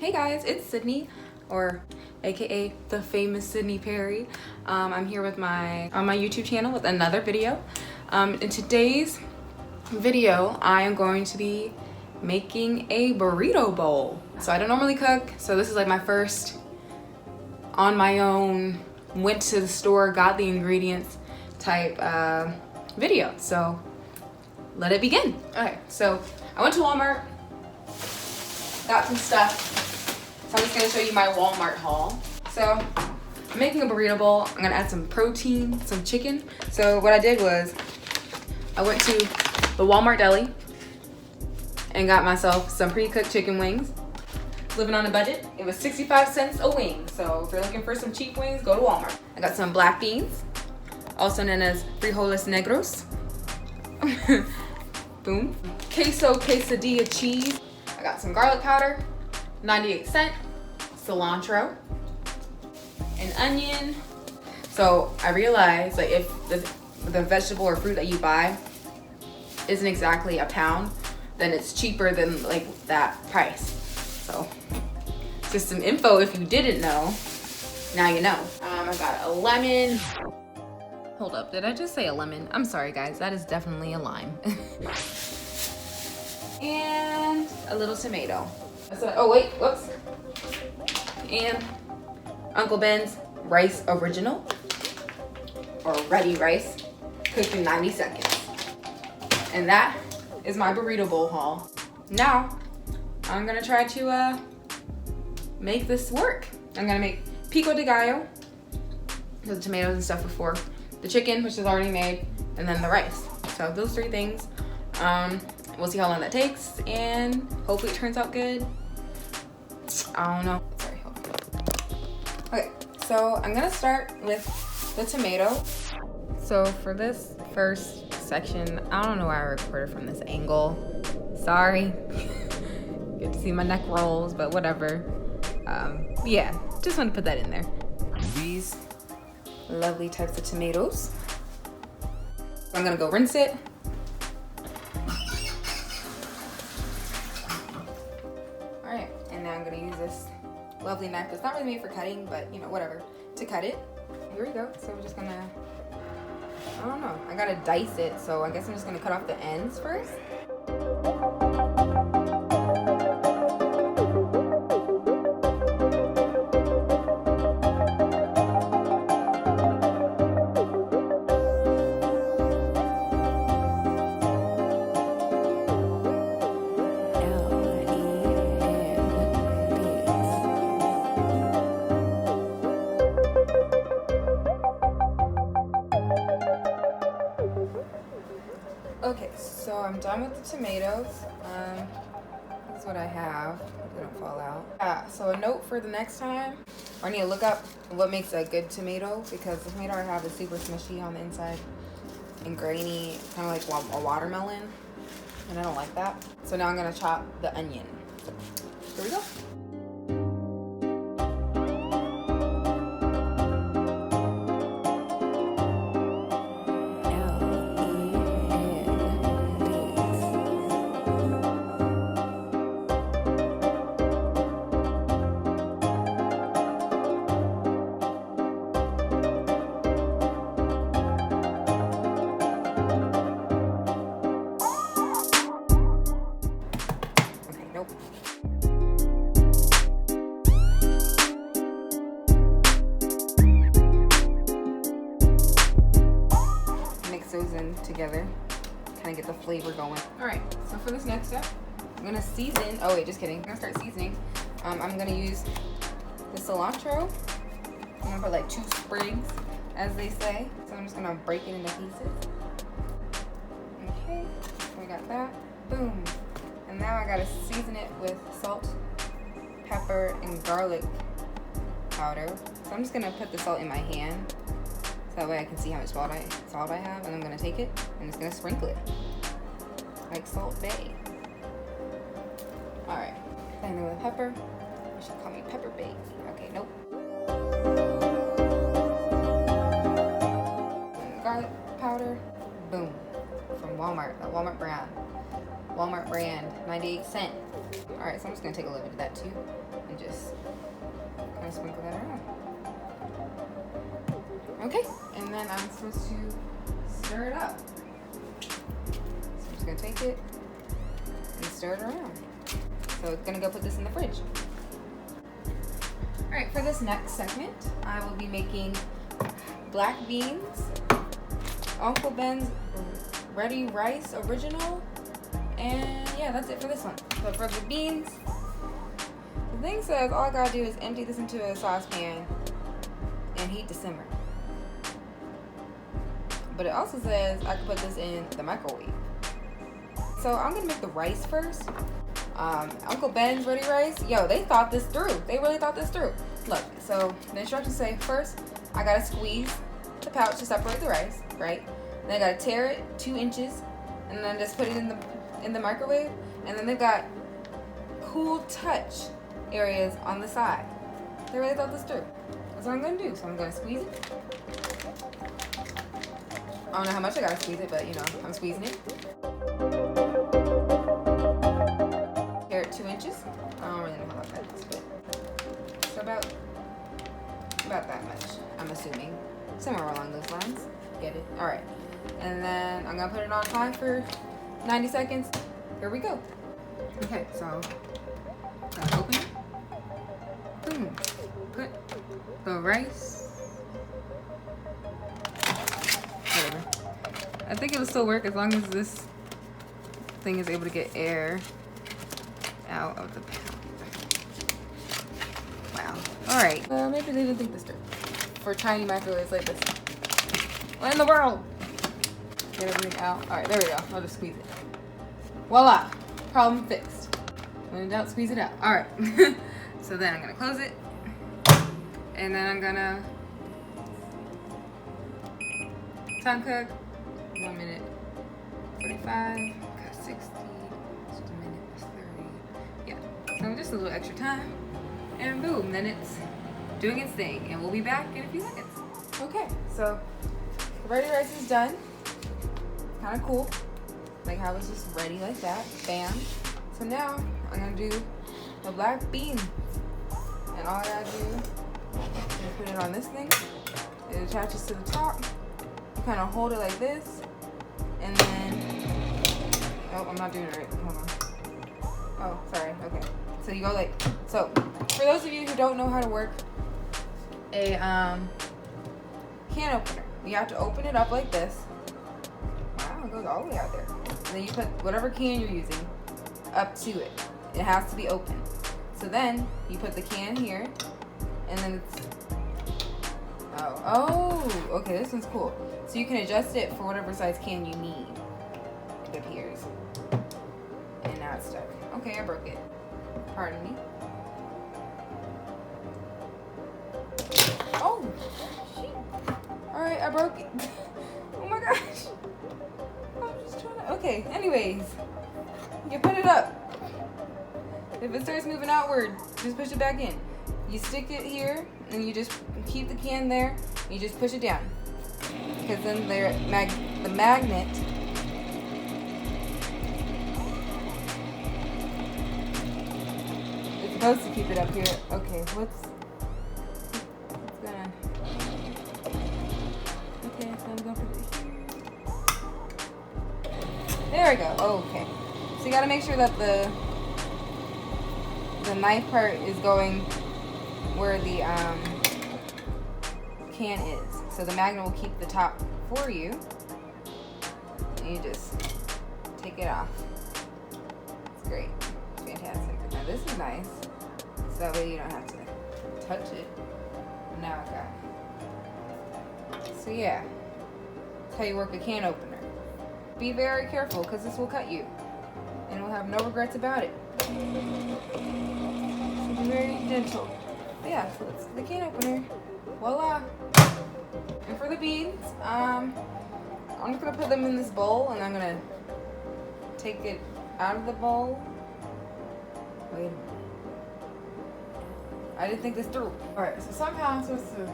Hey guys, it's Sydney, or aka the famous Sydney Perry. I'm here with on my YouTube channel with another video. In today's video, I am going to be making a burrito bowl. So I don't normally cook, so this is like my first on my own, went to the store, got the ingredients type video. So let it begin. Okay, so I went to Walmart, got some stuff. So I'm just gonna show you my Walmart haul. So I'm making a burrito bowl. I'm gonna add some protein, some chicken. So what I did was I went to the Walmart deli and got myself some pre-cooked chicken wings. Living on a budget, it was 65 cents a wing. So if you're looking for some cheap wings, go to Walmart. I got some black beans, also known as frijoles negros. Boom. Queso quesadilla cheese. I got some garlic powder, 98 cents, cilantro, an onion. So I realized like if the vegetable or fruit that you buy isn't exactly a pound, then it's cheaper than like that price. So just some info if you didn't know, now you know. I got a lemon. Hold up, did I just say a lemon? I'm sorry guys, that is definitely a lime. And a little tomato. Oh wait, whoops. And Uncle Ben's rice original, or ready rice, cooked in 90 seconds. And that is my burrito bowl haul. Now, I'm gonna try to make this work. I'm gonna make pico de gallo, the tomatoes and stuff before, the chicken, which is already made, and then the rice. So those three things. We'll see how long that takes, and hopefully it turns out good. I don't know. Sorry, hold on. Okay, so I'm gonna start with the tomato. So for this first section, I don't know why I recorded from this angle. Sorry. Get to see my neck rolls, but whatever. Yeah, just want to put that in there. These lovely types of tomatoes. I'm gonna go rinse it. Alright, and now I'm gonna use this lovely knife. It's not really made for cutting, but you know, whatever, to cut it. Here we go. So we're just gonna, I don't know, I gotta dice it, so I guess I'm just gonna cut off the ends first. Okay, so I'm done with the tomatoes. This is what I have. They don't fall out. So a note for the next time, I need to look up what makes a good tomato, because the tomato I have is super smushy on the inside and grainy, kind of like a watermelon, and I don't like that. So now I'm gonna chop the onion. Here we go. Those in together, kind of get the flavor going. All right, so for this next step, I'm gonna season. Oh wait, just kidding. I'm gonna start seasoning. I'm gonna use the cilantro. I'm gonna put like 2 sprigs, as they say. So I'm just gonna break it into pieces. Okay, so we got that. Boom. And now I gotta season it with salt, pepper, and garlic powder. So I'm just gonna put the salt in my hand. So that way I can see how much salt I have, and I'm gonna take it and just gonna sprinkle it like Salt Bay. All right, same thing with pepper. You should call me Pepper Bay. Okay, nope. And garlic powder, boom, from Walmart, a Walmart brand. Walmart brand, 98 cents. All right, so I'm just gonna take a little bit of that too and just kind of sprinkle that around. Okay, and then I'm supposed to stir it up. So I'm just gonna take it and stir it around. So it's gonna go put this in the fridge. All right, for this next segment, I will be making black beans, Uncle Ben's ready rice original, and yeah, that's it for this one. So for the beans, the thing says all I gotta do is empty this into a saucepan and heat to simmer. But it also says I can put this in the microwave. So I'm gonna make the rice first. Uncle Ben's ready rice, yo, they thought this through. They really thought this through. Look, so the instructions say first I gotta squeeze the pouch to separate the rice, right? Then I gotta tear it 2 inches and then just put it in the microwave. And then they've got cool touch areas on the side. They really thought this through. That's what I'm gonna do. So I'm gonna squeeze it. I don't know how much I gotta squeeze it, but you know, I'm squeezing it. Tear it 2 inches. I don't really know how much that is, but it's about that much, I'm assuming. Somewhere along those lines. Get it? Alright. And then I'm gonna put it on high for 90 seconds. Here we go. Okay, so gotta open it. Boom. Put the rice. Whatever. I think it'll still work as long as this thing is able to get air out of the pan. Wow. Alright. Maybe they didn't think this through. For tiny microwaves like this. What in the world? Get everything out. Alright, there we go. I'll just squeeze it. Voila! Problem fixed. When in doubt, squeeze it out. Alright. So then I'm gonna close it. And then I'm gonna time cook. 1 minute 45. Got 60. Just a minute. That's 30. Yeah. So just a little extra time. And boom, then it's doing its thing. And we'll be back in a few seconds. Okay, so the ready rice is done. Kind of cool. Like how it's just ready like that. Bam. So now I'm gonna do the black bean. And all I gotta do is put it on this thing. It attaches to the top. You kind of hold it like this. And then, oh, I'm not doing it right. Hold on. Oh, sorry. Okay. So you go like, so for those of you who don't know how to work a can opener, you have to open it up like this. Wow, it goes all the way out there. And then you put whatever can you're using up to it. It has to be open. So then you put the can here, and then it's, oh, okay, this one's cool. So you can adjust it for whatever size can you need. It appears. And now it's stuck. Okay, I broke it. Pardon me. Oh, shit. Alright, I broke it. Oh my gosh. I'm just trying to, okay, anyways. You put it up. If it starts moving outward, just push it back in. You stick it here, and you just keep the can there, and you just push it down. Because then the magnet is supposed to keep it up here. Okay, what's gonna... Okay, so I'm gonna put it here. There we go. Oh, okay. So you gotta make sure that the knife part is going where the can is. So the magnet will keep the top for you. And you just take it off. It's great. It's fantastic. Now this is nice. So that way you don't have to touch it. Now I got it. So yeah. That's how you work a can opener. Be very careful because this will cut you. And you'll have no regrets about it. So be very gentle. But yeah, so it's the can opener. Voila. And for the beans, I'm just gonna put them in this bowl, and I'm gonna take it out of the bowl. Wait a minute. I didn't think this through. Alright, so somehow I'm supposed to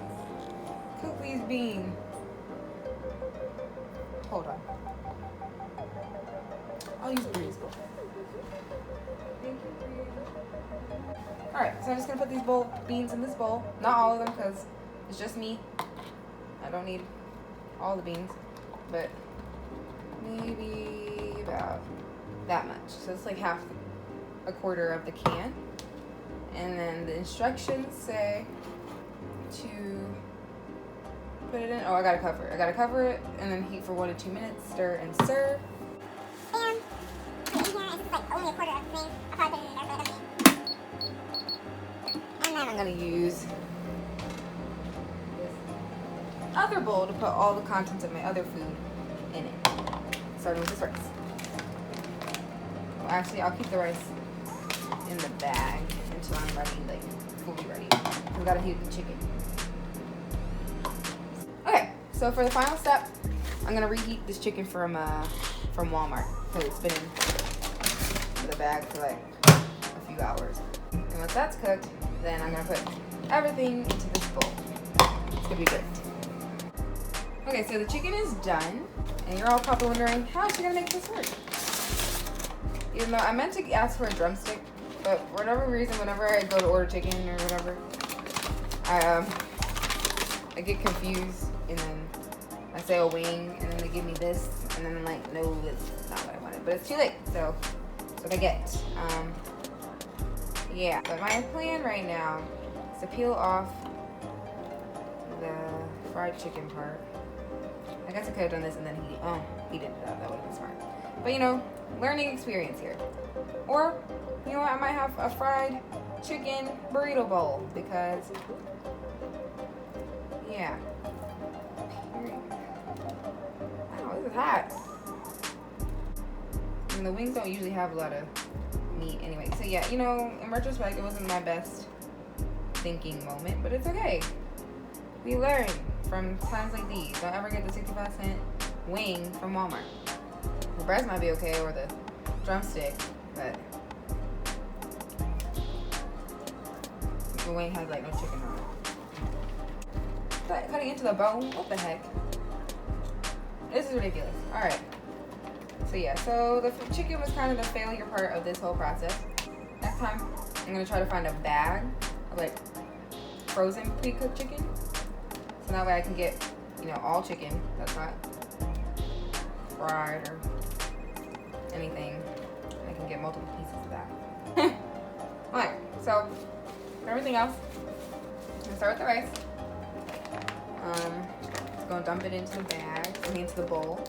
cook these beans. Hold on. I'll use a breeze bowl. Alright, so I'm just gonna put these beans in this bowl. Not all of them, because it's just me. I don't need all the beans, but maybe about that much. So it's like a quarter of the can. And then the instructions say to put it in. Oh, I gotta cover it. I gotta cover it and then heat for 1 to 2 minutes. Stir and serve. And in here is like only a quarter of the thing. I'll probably put it in there for the and then I'm gonna use this other bowl to put all the contents of my other food in it. Starting with this rice. Well, actually, I'll keep the rice in the bag until I'm ready, like fully ready. We gotta heat the chicken. Okay, so for the final step, I'm gonna reheat this chicken from Walmart because it's been in the bag for like a few hours. And once that's cooked, then I'm gonna put everything into this bowl. It's gonna be great. Okay, so the chicken is done, and you're all probably wondering, how is she gonna make this work? Even though I meant to ask for a drumstick, but for whatever reason, whenever I go to order chicken or whatever, I get confused, and then I say a wing, and then they give me this, and then I'm like, no, that's not what I wanted. But it's too late, so that's what I get. Yeah, but my plan right now is to peel off the fried chicken part. I guess I could have done this and then heated it up. That would have been smart. But you know, learning experience here. Or, you know what, I might have a fried chicken burrito bowl because, yeah. Wow, this is hot. And the wings don't usually have a lot of meat anyway. So yeah, you know, in retrospect, it wasn't my best thinking moment, but it's okay. We learn from times like these. Don't ever get the 65-cent wing from Walmart. The breast might be okay, or the drumstick, but the wing has like no chicken on it. Cutting into the bone, what the heck? This is ridiculous. Alright. So yeah, so the chicken was kind of the failure part of this whole process. Next time, I'm gonna try to find a bag of like frozen pre-cooked chicken. So that way I can get, you know, all chicken that's not fried or anything. I can get multiple pieces of that. Alright, so for everything else, I'm gonna start with the rice. Just gonna dump it into the bag, into the bowl.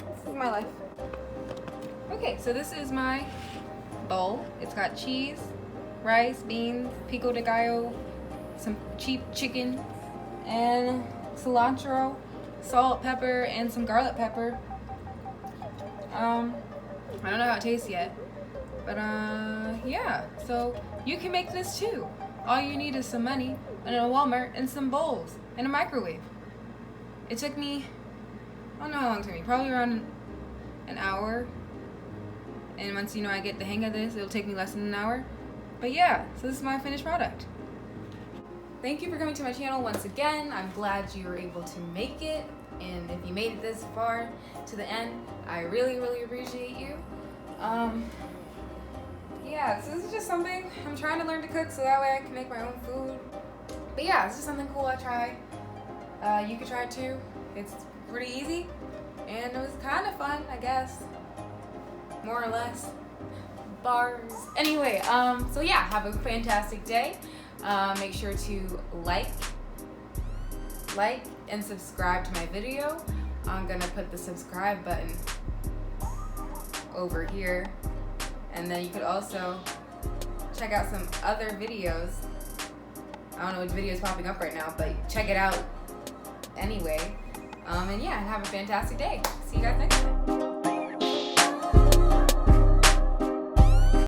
This is my life. Okay, so this is my bowl. It's got cheese, rice, beans, pico de gallo, some cheap chicken, and cilantro, salt, pepper, and some garlic pepper. I don't know how it tastes yet, but yeah, so you can make this too. All you need is some money and a Walmart and some bowls and a microwave. It took me, I don't know how long it took me, probably around an hour. And once, you know, I get the hang of this, it'll take me less than an hour. But yeah, so this is my finished product. Thank you for coming to my channel once again. I'm glad you were able to make it. And if you made it this far to the end, I really, really appreciate you. Yeah, so this is just something I'm trying to learn to cook so that way I can make my own food. But yeah, it's just something cool I tried. You could try it too. It's pretty easy. And it was kind of fun, I guess. More or less. Bars. Anyway, so yeah, have a fantastic day. Make sure to like and subscribe to my video. I'm gonna put the subscribe button over here, and then you could also check out some other videos. I don't know which video is popping up right now, but check it out anyway. And yeah, have a fantastic day. See you guys next time.